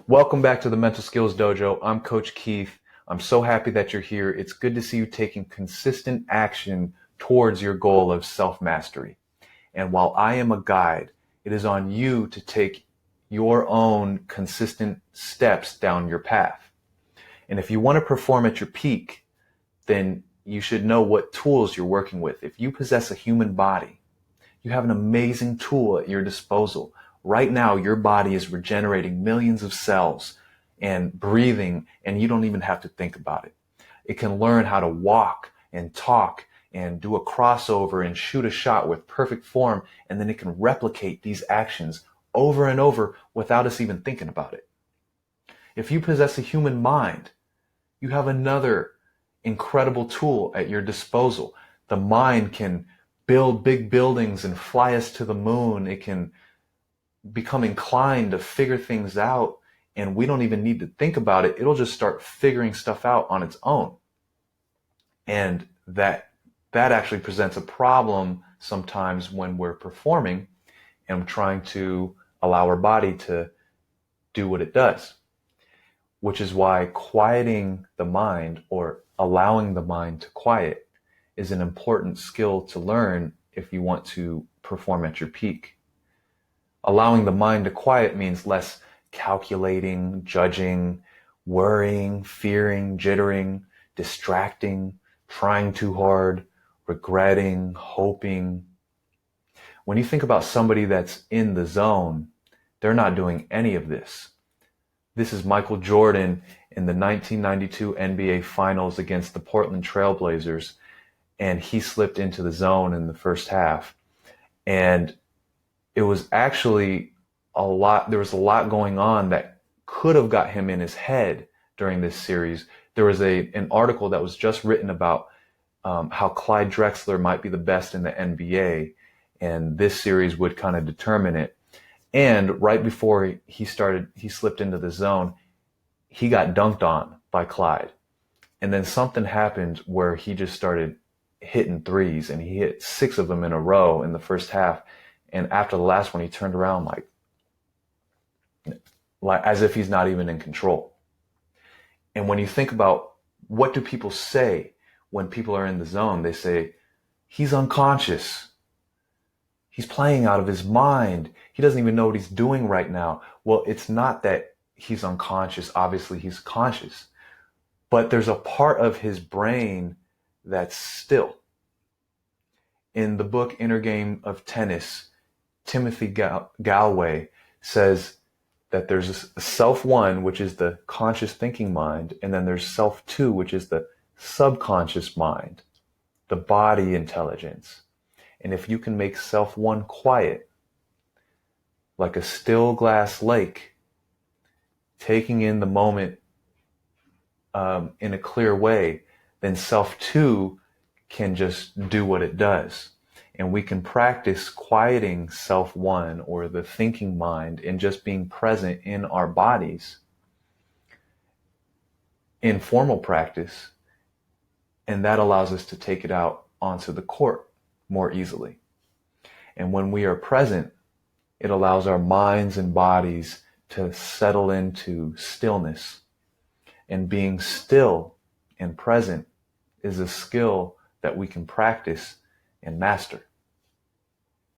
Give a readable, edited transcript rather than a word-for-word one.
Welcome back to the Mental Skills Dojo. I'm Coach Keith. I'm so happy that you're here. It's good to see you taking consistent action towards your goal of self-mastery. And while I am a guide, it is on you to take your own consistent steps down your path. And if you want to perform at your peak, then you should know what tools you're working with. If you possess a human body, you have an amazing tool at your disposal. Right now, your body is regenerating millions of cells and breathing, and you don't even have to think about it. It can learn how to walk and talk and do a crossover and shoot a shot with perfect form, and then it can replicate these actions over and over without us even thinking about it. If you possess a human mind, you have another incredible tool at your disposal. The mind can build big buildings and fly us to the moon. It can become inclined to figure things out, and we don't even need to think about it. It'll just start figuring stuff out on its own. And that actually presents a problem sometimes when we're performing and trying to allow our body to do what it does, which is why quieting the mind or allowing the mind to quiet is an important skill to learn if you want to perform at your peak. Allowing the mind to quiet means less calculating, judging, worrying, fearing, jittering, distracting, trying too hard, regretting, hoping. When you think about somebody that's in the zone, they're not doing any of this. This is Michael Jordan in the 1992 NBA Finals against the Portland Trail Blazers, and he slipped into the zone in the first half. And it was actually there was a lot going on that could have got him in his head during this series. There was an article that was just written about how Clyde Drexler might be the best in the NBA, and this series would kind of determine it. And right before he slipped into the zone, he got dunked on by Clyde. And then something happened where he just started hitting threes, and he hit 6 of them in a row in the first half. And after the last one, he turned around like as if he's not even in control. And when you think about what do people say when people are in the zone, they say, he's unconscious. He's playing out of his mind. He doesn't even know what he's doing right now. Well, it's not that he's unconscious. Obviously, he's conscious. But there's a part of his brain that's still. In the book Inner Game of Tennis, Timothy Gallwey says that there's a self one, which is the conscious thinking mind, and then there's self two, which is the subconscious mind, the body intelligence. And if you can make self one quiet, like a still glass lake, taking in the moment in a clear way, then self two can just do what it does. And we can practice quieting self one or the thinking mind and just being present in our bodies in formal practice. And that allows us to take it out onto the court more easily. And when we are present, it allows our minds and bodies to settle into stillness. And being still and present is a skill that we can practice and master.